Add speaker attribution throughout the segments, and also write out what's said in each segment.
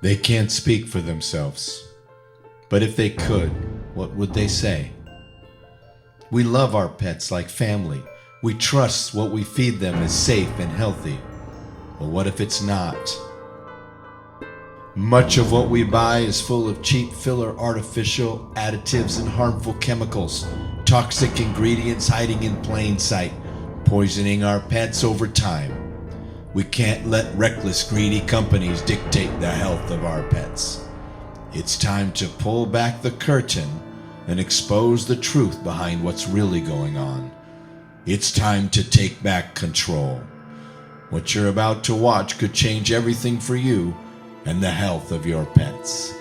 Speaker 1: They can't speak for themselves. But if they could, what would they say? We love our pets like family. We trust what we feed them is safe and healthy. But what if it's not? Much of what we buy is full of cheap filler, artificial additives, and harmful chemicals. Toxic ingredients hiding in plain sight, poisoning our pets over time. We can't let reckless, greedy companies dictate the health of our pets. It's time to pull back the curtain and expose the truth behind what's really going on. It's time to take back control. What you're about to watch could change everything for you and the health of your pets.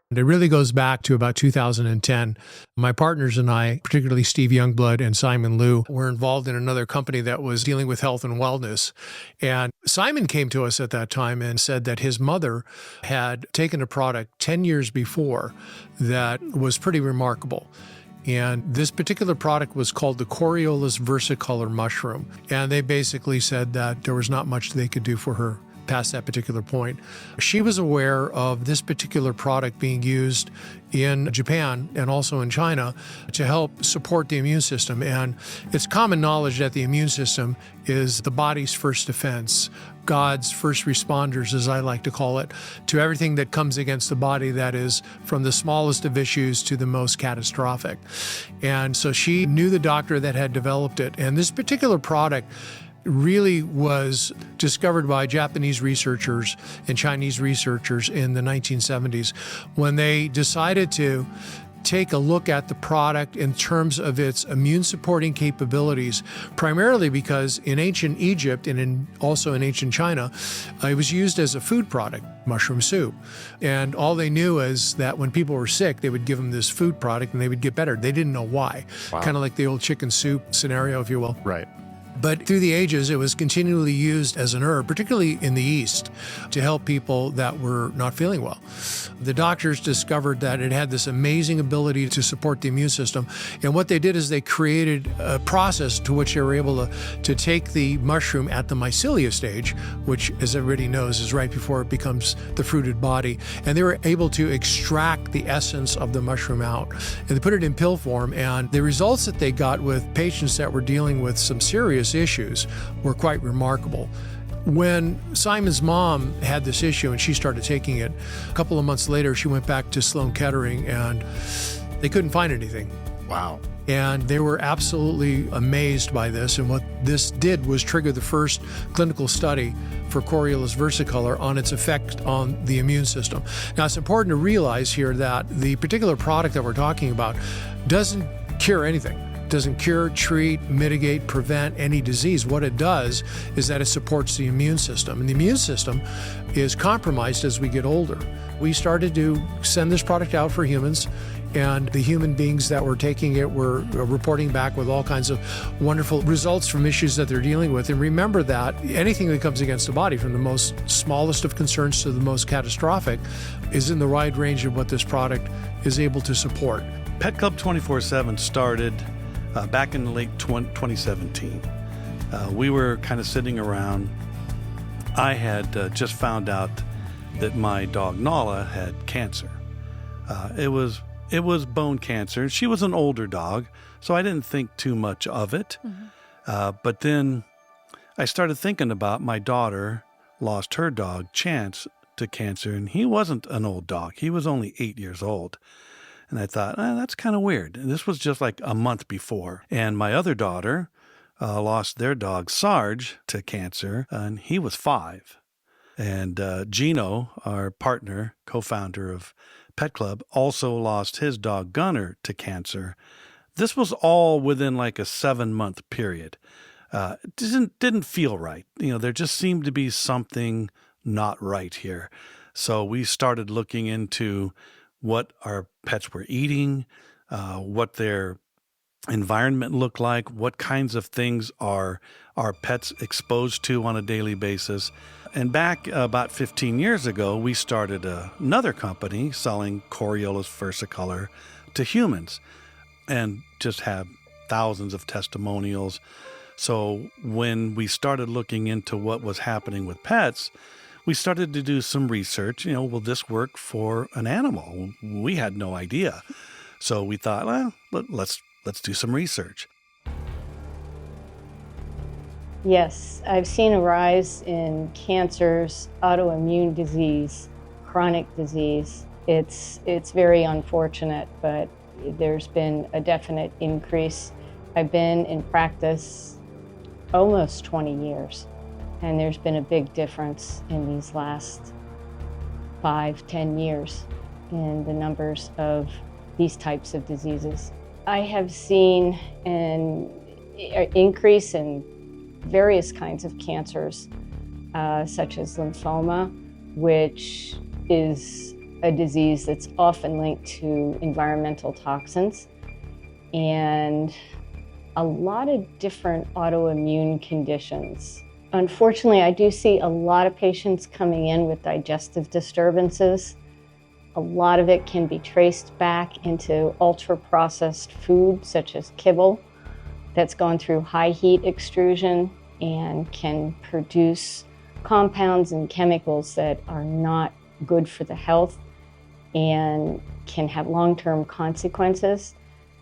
Speaker 2: It really goes back to about 2010. My partners and I, particularly Steve Youngblood and Simon Liu, were involved in another company that was dealing with health and wellness. And Simon came to us at that time and said that his mother had taken a product 10 years before that was pretty remarkable. And this particular product was called the Coriolus Versicolor mushroom. And they basically said that there was not much they could do for her past that particular point. She was aware of this particular product being used in Japan and also in China to help support the immune system. And it's common knowledge that the immune system is the body's first defense, God's first responders, as I like to call it, to everything that comes against the body, that is from the smallest of issues to the most catastrophic. And so she knew the doctor that had developed it. And this particular product really was discovered by Japanese researchers and Chinese researchers in the 1970s when they decided to take a look at the product in terms of its immune supporting capabilities, primarily because in ancient Egypt and also in ancient China, it was used as a food product, mushroom soup. And all they knew is that when people were sick, they would give them this food product and they would get better. They didn't know why. Wow. Kind of like the old chicken soup scenario, if you will.
Speaker 3: Right.
Speaker 2: But through the ages, it was continually used as an herb, particularly in the East, to help people that were not feeling well. The doctors discovered that it had this amazing ability to support the immune system. And what they did is they created a process to which they were able to take the mushroom at the mycelia stage, which, as everybody knows, is right before it becomes the fruited body. And they were able to extract the essence of the mushroom out. And they put it in pill form. And the results that they got with patients that were dealing with some serious issues were quite remarkable. When Simon's mom had this issue and she started taking it, a couple of months later, she went back to Sloan Kettering and they couldn't find anything.
Speaker 3: Wow.
Speaker 2: And they were absolutely amazed by this. And what this did was trigger the first clinical study for Coriolus Versicolor on its effect on the immune system. Now, it's important to realize here that the particular product that we're talking about doesn't cure anything. Doesn't cure, treat, mitigate, prevent any disease. What it does is that it supports the immune system. And the immune system is compromised as we get older. We started to send this product out for humans, and the human beings that were taking it were reporting back with all kinds of wonderful results from issues that they're dealing with. And remember that anything that comes against the body, from the most smallest of concerns to the most catastrophic, is in the wide range of what this product is able to support.
Speaker 4: PetClub 24/7 started back in the late 2017. We were kind of sitting around. I had just found out that my dog Nala had cancer. It was bone cancer. She was an older dog, so I didn't think too much of it. Mm-hmm. But then I started thinking about my daughter lost her dog, Chance, to cancer, and he wasn't an old dog. He was only 8 years old. And I thought, that's kind of weird. And this was just like a month before. And my other daughter lost their dog, Sarge, to cancer, and he was 5. And Gino, our partner, co-founder of PetClub, also lost his dog, Gunner, to cancer. This was all within like a 7-month period. It didn't feel right. There just seemed to be something not right here. So we started looking into what our pets were eating, what their environment looked like, what kinds of things are our pets exposed to on a daily basis. And back about 15 years ago, we started another company selling Coriolus Versicolor to humans and just have thousands of testimonials, So when we started looking into what was happening with pets, we started to do some research. Will this work for an animal? We had no idea. So we thought, well, let's do some research.
Speaker 3: Yes, I've seen a rise in cancers, autoimmune disease, chronic disease. It's very unfortunate, but there's been a definite increase. I've been in practice almost 20 years, and there's been a big difference in these last 5-10 years in the numbers of these types of diseases. I have seen an increase in various kinds of cancers, such as lymphoma, which is a disease that's often linked to environmental toxins, and a lot of different autoimmune conditions. Unfortunately, I do see a lot of patients coming in with digestive disturbances. A lot of it can be traced back into ultra-processed food, such as kibble, that's gone through high heat extrusion and can produce compounds and chemicals that are not good for the health and can have long-term consequences.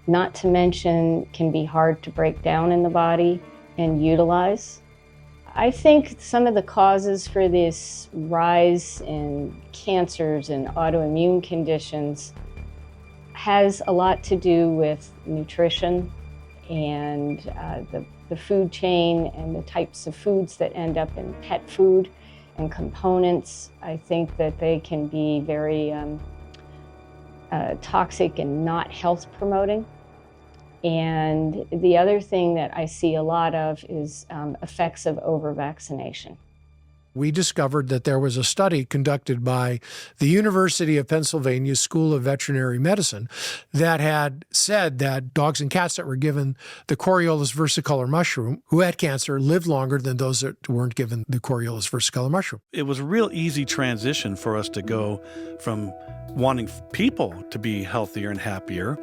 Speaker 3: Not to mention, can be hard to break down in the body and utilize. I think some of the causes for this rise in cancers and autoimmune conditions has a lot to do with nutrition and the food chain and the types of foods that end up in pet food and components. I think that they can be very toxic and not health promoting. And the other thing that I see a lot of is effects of over-vaccination.
Speaker 2: We discovered that there was a study conducted by the University of Pennsylvania School of Veterinary Medicine that had said that dogs and cats that were given the Coriolus Versicolor mushroom, who had cancer, lived longer than those that weren't given the Coriolus Versicolor mushroom.
Speaker 4: It was a real easy transition for us to go from wanting people to be healthier and happier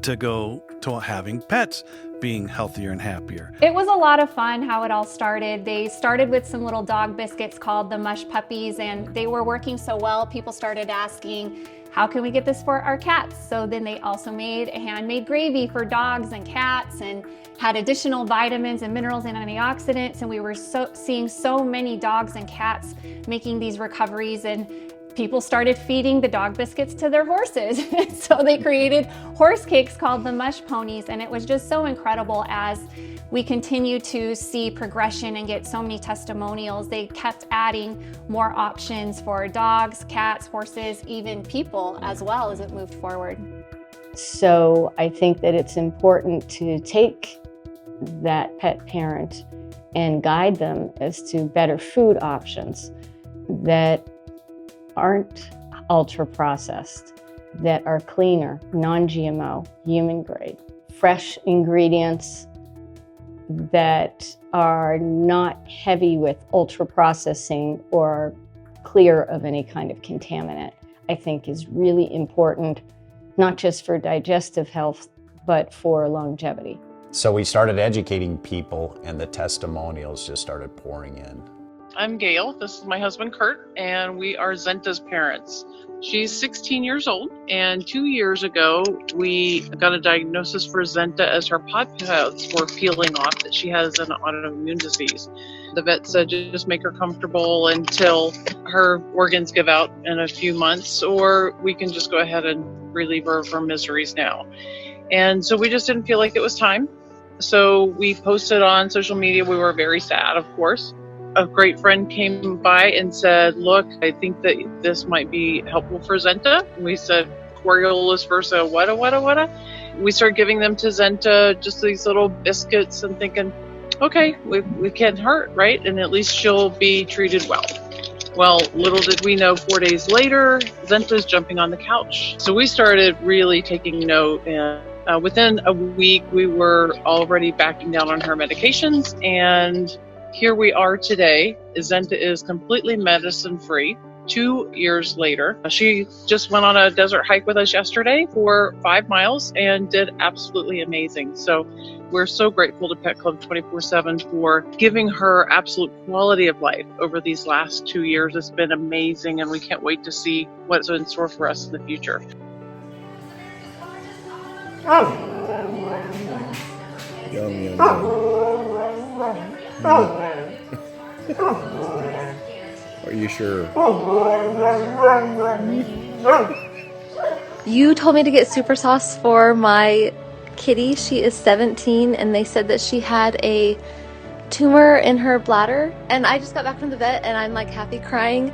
Speaker 4: to go to having pets being healthier and happier.
Speaker 5: It was a lot of fun how it all started. They started with some little dog biscuits called the Mush Puppies, and they were working so well, people started asking, how can we get this for our cats? So then they also made a handmade gravy for dogs and cats and had additional vitamins and minerals and antioxidants, and we were seeing so many dogs and cats making these recoveries, and people started feeding the dog biscuits to their horses. So they created horse cakes called the Mush Ponies, and it was just so incredible as we continue to see progression and get so many testimonials. They kept adding more options for dogs, cats, horses, even people as well as it moved forward.
Speaker 3: So I think that it's important to take that pet parent and guide them as to better food options that aren't ultra-processed, that are cleaner, non-GMO, human grade, fresh ingredients that are not heavy with ultra-processing or clear of any kind of contaminant, I think is really important, not just for digestive health, but for longevity.
Speaker 6: So we started educating people and the testimonials just started pouring in.
Speaker 7: I'm Gail, this is my husband Kurt, and we are Zenta's parents. She's 16 years old, and 2 years ago we got a diagnosis for Zenta as her pod pads were peeling off, that she has an autoimmune disease. The vet said just make her comfortable until her organs give out in a few months, or we can just go ahead and relieve her of her miseries now. And so we just didn't feel like it was time. So we posted on social media. We were very sad, of course. A great friend came by and said, look, I think that this might be helpful for Zenta. And we said, Coriolus Versa, what? We started giving them to Zenta, just these little biscuits, and thinking, okay, we can't hurt, right? And at least she'll be treated well. Well, little did we know, 4 days later, Zenta's jumping on the couch. So we started really taking note, and within a week, we were already backing down on her medications, and here we are today. Zenta is completely medicine-free. 2 years later. She just went on a desert hike with us yesterday for 5 miles and did absolutely amazing. So we're so grateful to Pet Club 24/7 for giving her absolute quality of life over these last 2 years. It's been amazing, and we can't wait to see what's in store for us in the future.
Speaker 8: Yum, yum, yum. Are you sure?
Speaker 9: You told me to get super sauce for my kitty. She is 17, and they said that she had a tumor in her bladder. And I just got back from the vet, and I'm like happy crying.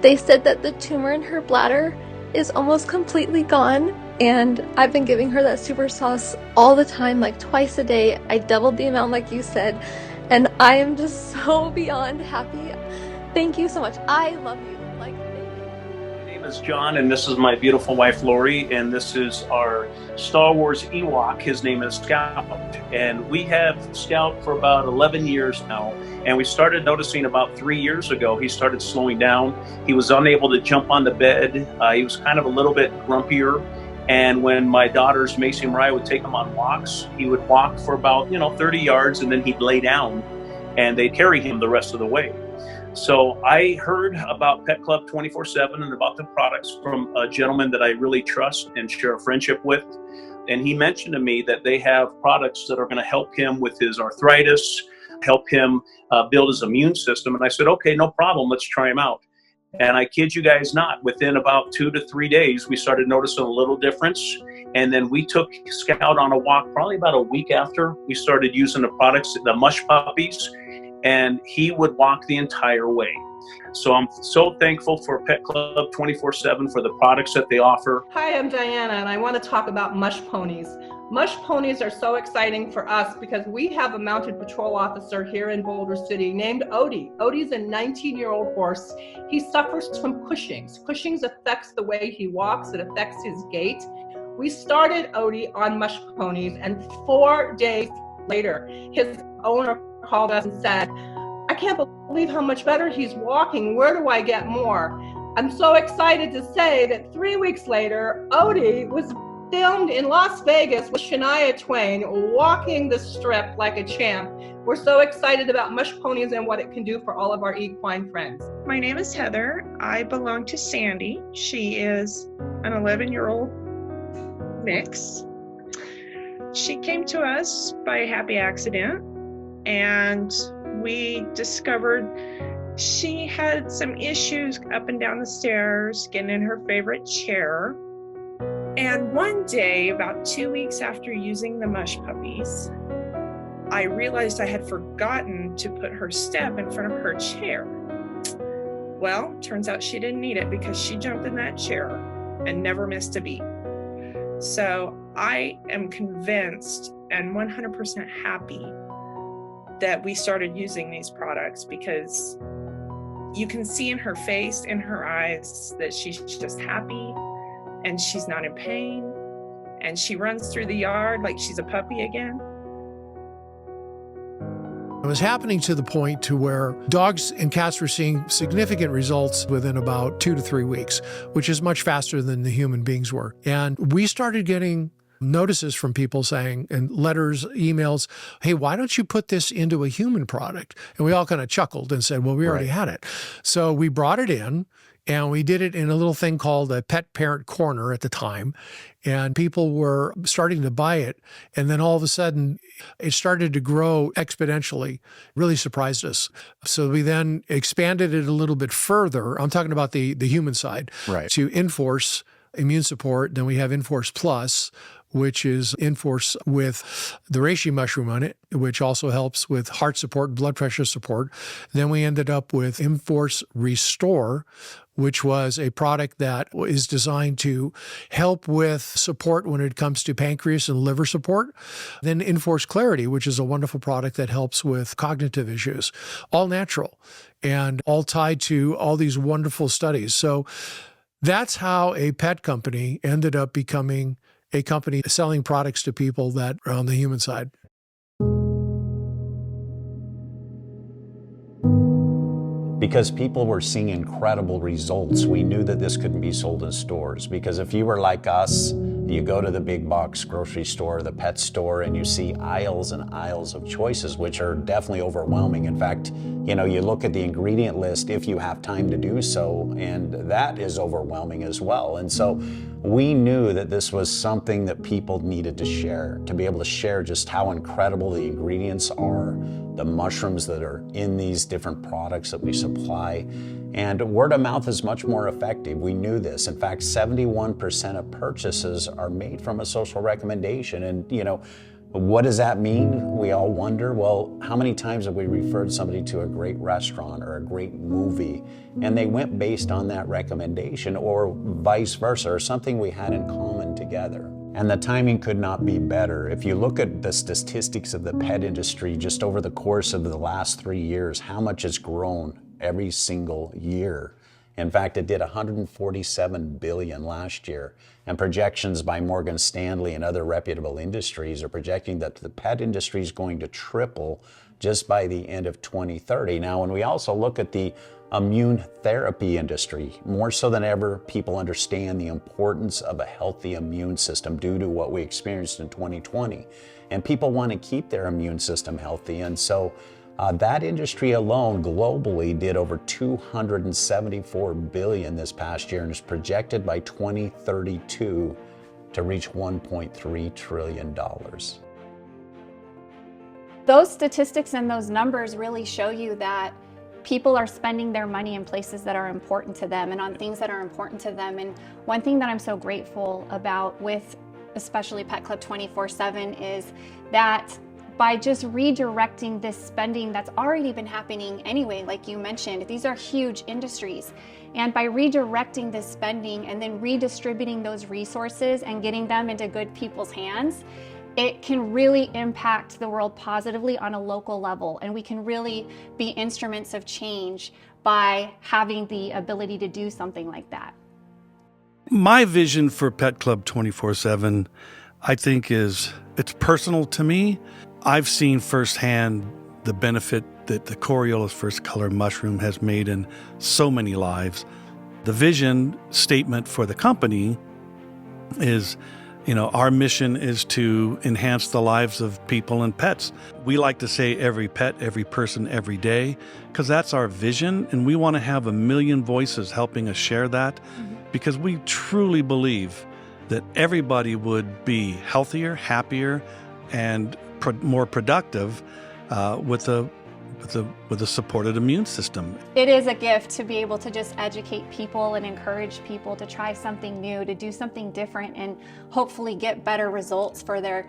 Speaker 9: They said that the tumor in her bladder is almost completely gone. And I've been giving her that super sauce all the time, like twice a day. I doubled the amount like you said. And I am just so beyond happy. Thank you so much. I love you. Like, thank you.
Speaker 10: My name is John, and this is my beautiful wife, Lori, and this is our Star Wars Ewok. His name is Scout, and we have Scout for about 11 years now, and we started noticing about 3 years ago, he started slowing down. He was unable to jump on the bed. He was kind of a little bit grumpier, and when my daughters, Macy and Mariah, would take him on walks, he would walk for about, 30 yards, and then he'd lay down, and they'd carry him the rest of the way. So I heard about Pet Club 24/7 and about the products from a gentleman that I really trust and share a friendship with. And he mentioned to me that they have products that are going to help him with his arthritis, help him build his immune system. And I said, okay, no problem. Let's try them out. And I kid you guys not, within about 2 to 3 days, we started noticing a little difference. And then we took Scout on a walk probably about a week after we started using the products, the mush puppies, and he would walk the entire way. So I'm so thankful for Pet Club 24/7 for the products that they offer.
Speaker 11: Hi, I'm Diana, and I want to talk about mush ponies. Mush ponies are so exciting for us because we have a mounted patrol officer here in Boulder City named Odie. Odie's a 19-year-old horse. He suffers from Cushing's. Cushing's affects the way he walks. It affects his gait. We started Odie on mush ponies, and 4 days later, his owner called us and said, I can't believe how much better he's walking. Where do I get more? I'm so excited to say that 3 weeks later, Odie was filmed in Las Vegas with Shania Twain walking the strip like a champ. We're so excited about mush ponies and what it can do for all of our equine friends.
Speaker 12: My name is Heather. I belong to Sandy. She is an 11-year-old mix. She came to us by a happy accident, and we discovered she had some issues up and down the stairs, getting in her favorite chair. And one day, about 2 weeks after using the mush puppies, I realized I had forgotten to put her step in front of her chair. Well, turns out she didn't need it because she jumped in that chair and never missed a beat. So I am convinced and 100% happy that we started using these products, because you can see in her face, in her eyes, that she's just happy and she's not in pain, and she runs through the yard like she's a puppy again.
Speaker 2: It was happening to the point to where dogs and cats were seeing significant results within about 2 to 3 weeks, which is much faster than the human beings were. And we started getting notices from people saying, and letters, emails, hey, why don't you put this into a human product? And we all kind of chuckled and said, well, we already had it. So we brought it in, and we did it in a little thing called a pet parent corner at the time. And people were starting to buy it. And then all of a sudden, it started to grow exponentially. Really surprised us. So we then expanded it a little bit further. I'm talking about the human side, to Enforce Immune Support. Then we have Enforce Plus, which is Enforce with the reishi mushroom on it, which also helps with heart support, blood pressure support. Then we ended up with Enforce Restore, which was a product that is designed to help with support when it comes to pancreas and liver support. Then Enforce Clarity, which is a wonderful product that helps with cognitive issues, all natural and all tied to all these wonderful studies. So that's how a pet company ended up becoming a company selling products to people that are on the human side.
Speaker 6: because people were seeing incredible results. We knew that this couldn't be sold in stores, because if you were like us, you go to the big box grocery store, the pet store, and you see aisles and aisles of choices, which are definitely overwhelming. In fact, you look at the ingredient list if you have time to do so, and that is overwhelming as well. And so we knew that this was something that people needed to share, to be able to share just how incredible the ingredients are, the mushrooms that are in these different products that we supply. And word of mouth is much more effective. We knew this. In fact, 71% of purchases are made from a social recommendation. And, what does that mean? We all wonder, well, how many times have we referred somebody to a great restaurant or a great movie, and they went based on that recommendation, or vice versa, or something we had in common together? And the timing could not be better. If you look at the statistics of the pet industry just over the course of the last 3 years, how much it's grown every single year. In fact, it did $147 billion last year, and projections by Morgan Stanley and other reputable industries are projecting that the pet industry is going to triple just by the end of 2030. Now, when we also look at the immune therapy industry, more so than ever, people understand the importance of a healthy immune system due to what we experienced in 2020. And people want to keep their immune system healthy. And so that industry alone globally did over $274 billion this past year, and is projected by 2032 to reach $1.3 trillion.
Speaker 5: Those statistics and those numbers really show you that people are spending their money in places that are important to them and on things that are important to them. And one thing that I'm so grateful about with especially PetClub 24/7 is that by just redirecting this spending that's already been happening anyway, like you mentioned, these are huge industries. And by redirecting this spending and then redistributing those resources and getting them into good people's hands, it can really impact the world positively on a local level. And we can really be instruments of change by having the ability to do something like that.
Speaker 4: My vision for PetClub 24/7, I think it's personal to me. I've seen firsthand the benefit that the Coriolus Versicolor mushroom has made in so many lives. The vision statement for the company is, our mission is to enhance the lives of people and pets. We like to say every pet, every person, every day, because that's our vision. And we want to have 1 million voices helping us share that, because we truly believe that everybody would be healthier, happier, and more productive with a supported immune system.
Speaker 5: It is a gift to be able to just educate people and encourage people to try something new, to do something different, and hopefully get better results for their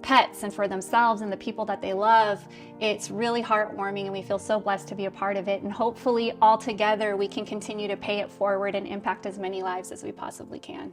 Speaker 5: pets and for themselves and the people that they love. It's really heartwarming, and we feel so blessed to be a part of it. And hopefully all together we can continue to pay it forward and impact as many lives as we possibly can.